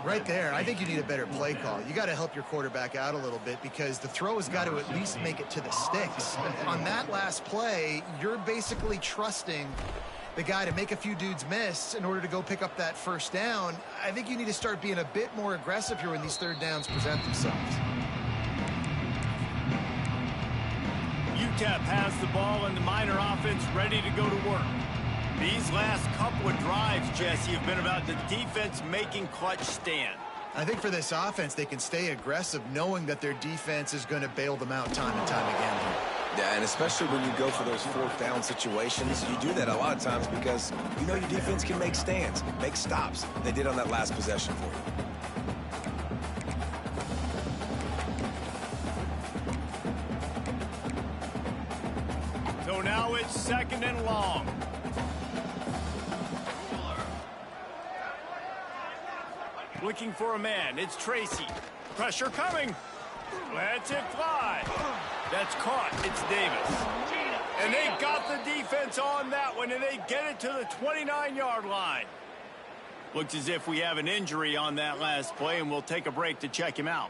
Right there, I think you need a better play call. You got to help your quarterback out a little bit because the throw has got to at least make it to the sticks. On that last play, you're basically trusting the guy to make a few dudes miss in order to go pick up that first down. I think you need to start being a bit more aggressive here when these 3rd downs present themselves. UTEP has the ball and the Miner offense ready to go to work. These last couple of drives, Jesse, have been about the defense making clutch stand. I think for this offense, they can stay aggressive knowing that their defense is going to bail them out time and time again. Yeah, and especially when you go for those 4th down situations, you do that a lot of times because you know your defense can make stands, make stops. They did on that last possession for you. So now it's 2nd and long. Looking for a man. It's Tracy. Pressure coming. Lets it fly. That's caught. It's Davis. And they got the defense on that one, and they get it to the 29-yard line. Looks as if we have an injury on that last play, and we'll take a break to check him out.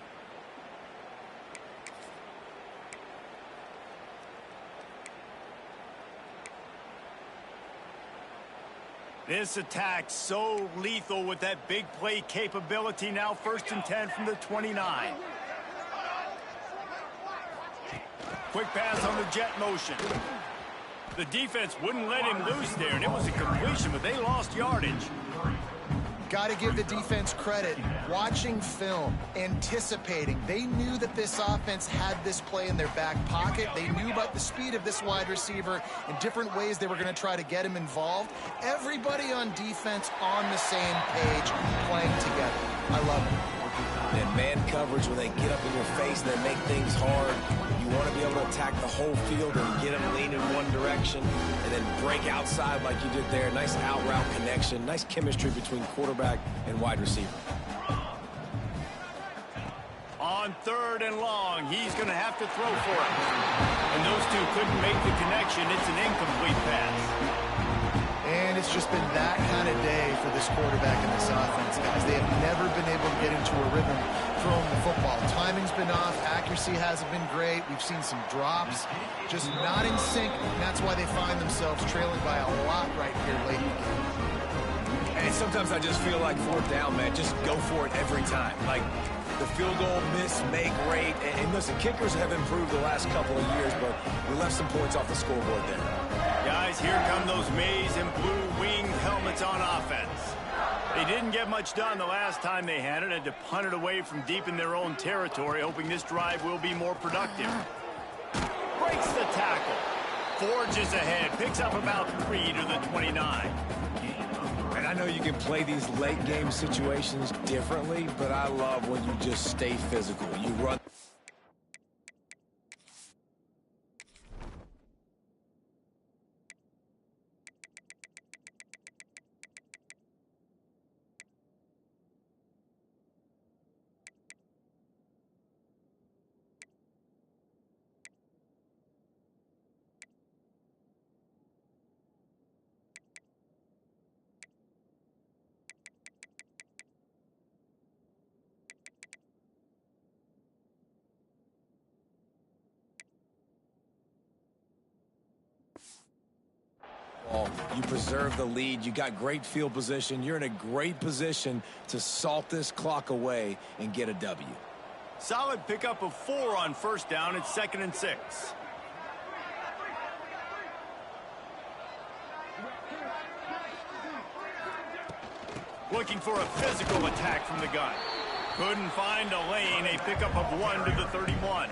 This attack so lethal with that big play capability. Now 1st and 10 from the 29. Quick pass on the jet motion. The defense wouldn't let him loose there, and it was a completion, but they lost yardage. Got to give the defense credit. Watching film, anticipating. They knew that this offense had this play in their back pocket. They knew about the speed of this wide receiver and different ways they were going to try to get him involved. Everybody on defense on the same page, playing together. I love it. And man coverage, when they get up in your face and they make things hard, you want to be able to attack the whole field and get them lean in one direction and then break outside like you did there. Nice out route connection, nice chemistry between quarterback and wide receiver. On 3rd and long, he's going to have to throw for it. And those two couldn't make the connection. It's an incomplete pass. And it's just been that kind of day for this quarterback and this offense, guys. They have never been able to get into a rhythm throwing the football. Timing's been off. Accuracy hasn't been great. We've seen some drops. Just not in sync, and that's why they find themselves trailing by a lot right here late in the game. And sometimes I just feel like 4th down, man. Just go for it every time. Like the field goal miss, make rate. And listen, kickers have improved the last couple of years, but we left some points off the scoreboard there. Guys, here come those maize and blue winged helmets on offense. They didn't get much done the last time they had it. Had to punt it away from deep in their own territory, hoping this drive will be more productive. Breaks the tackle. Forges ahead. Picks up about 3 to the 29. And I know you can play these late game situations differently, but I love when you just stay physical. You run. You preserve the lead. You got great field position. You're in a great position to salt this clock away and get a W. Solid pickup of 4 on 1st down. It's 2nd and 6. Looking for a physical attack from the gun. Couldn't find a lane. A pickup of 1 to the 31.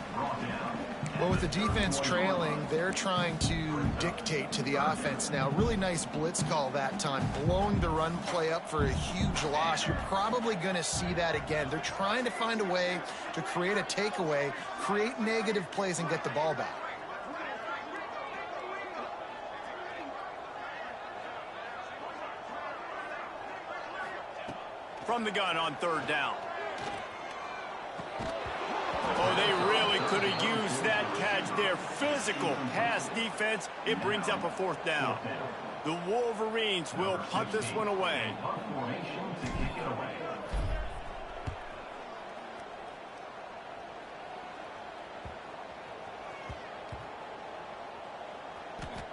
Well, with the defense trailing, they're trying to dictate to the offense now. Really nice blitz call that time, blowing the run play up for a huge loss. You're probably going to see that again. They're trying to find a way to create a takeaway, create negative plays, and get the ball back. From the gun on 3rd down. Oh, they really could have used that catch there. Physical pass defense. It brings up a 4th down. The Wolverines will punt this one away.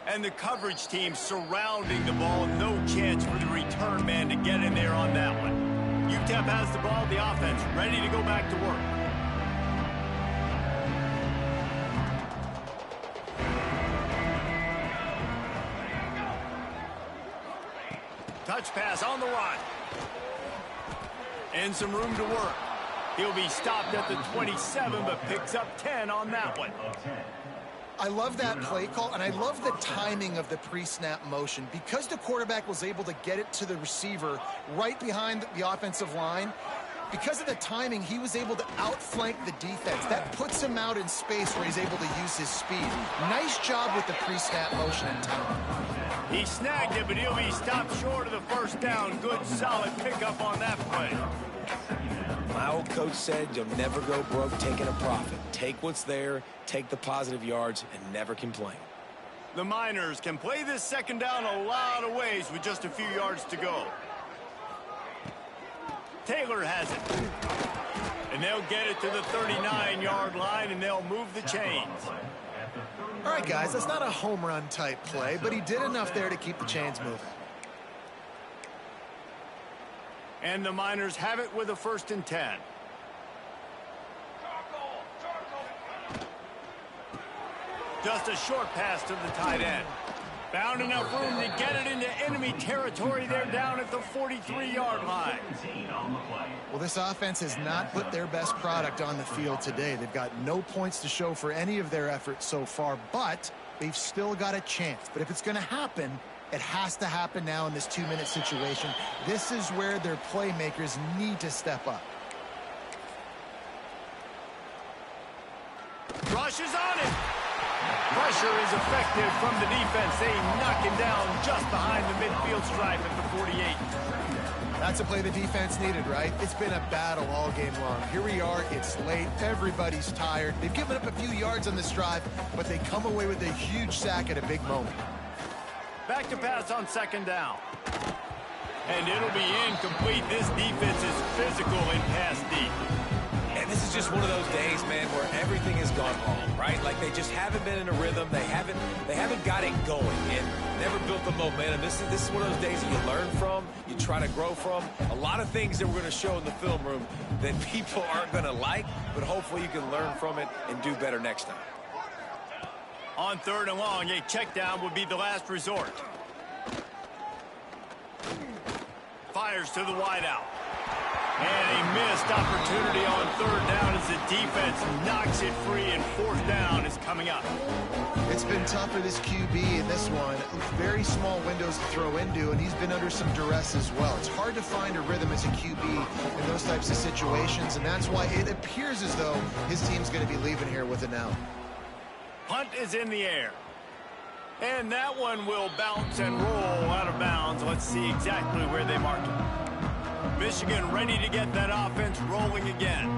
And the coverage team surrounding the ball. No chance for the return man to get in there on that one. UTEP has the ball, the offense ready to go back to work. Touch pass on the run. And some room to work. He'll be stopped at the 27, but picks up 10 on that one. I love that play call, and I love the timing of the pre-snap motion. Because the quarterback was able to get it to the receiver right behind the offensive line, because of the timing, he was able to outflank the defense. That puts him out in space where he's able to use his speed. Nice job with the pre-snap motion and timing. He snagged it, but he'll be stopped short of the 1st down. Good, solid pickup on that play. My old coach said you'll never go broke taking a profit. Take what's there, take the positive yards, and never complain. The Miners can play this 2nd down a lot of ways with just a few yards to go. Taylor has it. And they'll get it to the 39-yard line, and they'll move the chains. All right, guys, that's not a home run type play, but he did enough there to keep the chains moving. And the Miners have it with a 1st and 10. Just a short pass to the tight end. Found enough room to get it into enemy territory. They're down at the 43-yard line. Well, this offense has not put their best product on the field today. They've got no points to show for any of their efforts so far, but they've still got a chance. But if it's going to happen, it has to happen now in this 2-minute situation. This is where their playmakers need to step up. Rush is on it. Pressure is effective from the defense. They knock him down just behind the midfield stripe at the 48. That's a play the defense needed, right? It's been a battle all game long. Here we are. It's late. Everybody's tired. They've given up a few yards on this drive, but they come away with a huge sack at a big moment. Back to pass on second down. And it'll be incomplete. This defense is physical in pass deep. And this is just one of those days, man, where everything has gone wrong, right? Like they just haven't been in a rhythm. They haven't got it going and never built the momentum. This is one of those days that you learn from, you try to grow from. A lot of things that we're going to show in the film room that people aren't going to like, but hopefully you can learn from it and do better next time. On third and long, a check down would be the last resort. Fires to the wideout. And a missed opportunity on third down as the defense knocks it free, and fourth down is coming up. It's been tough for this QB in this one. Very small windows to throw into, and he's been under some duress as well. It's hard to find a rhythm as a QB in those types of situations, and that's why it appears as though his team's going to be leaving here with it now. Punt is in the air. And that one will bounce and roll out of bounds. Let's see exactly where they mark it. Michigan ready to get that offense rolling again.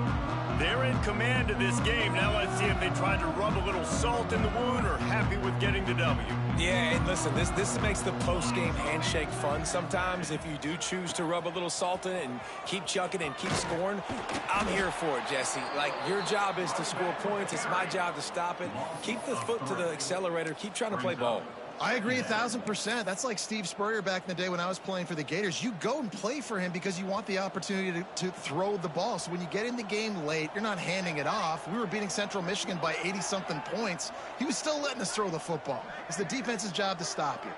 They're in command of this game. Now let's see if they try to rub a little salt in the wound or happy with getting the W. Yeah, and listen, this makes the post-game handshake fun sometimes. If you do choose to rub a little salt in it and keep chucking and keep scoring, I'm here for it, Jesse. Like, your job is to score points. It's my job to stop it. Keep the foot to the accelerator. Keep trying to play ball. I agree 1,000%. That's like Steve Spurrier back in the day when I was playing for the Gators. You go and play for him because you want the opportunity to throw the ball. So when you get in the game late, you're not handing it off. We were beating Central Michigan by 80-something points. He was still letting us throw the football. It's the defense's job to stop you.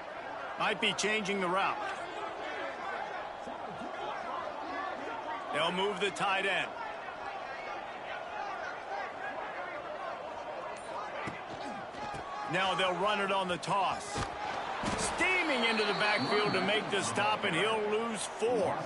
Might be changing the route. They'll move the tight end. Now they'll run it on the toss. Steaming into the backfield to make the stop, and he'll lose 4.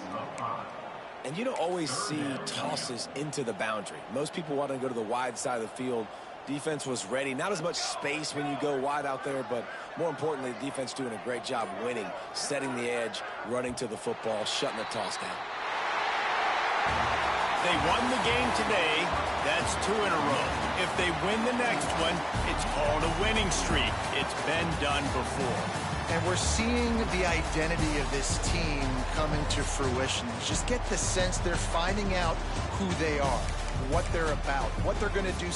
And you don't always see tosses into the boundary. Most people want to go to the wide side of the field. Defense was ready. Not as much space when you go wide out there, but more importantly, the defense doing a great job winning, setting the edge, running to the football, shutting the toss down. They won the game today. That's 2 in a row. If they win the next one, it's called a winning streak. It's been done before. And we're seeing the identity of this team coming to fruition. Just get the sense they're finding out who they are, what they're about, what they're going to do.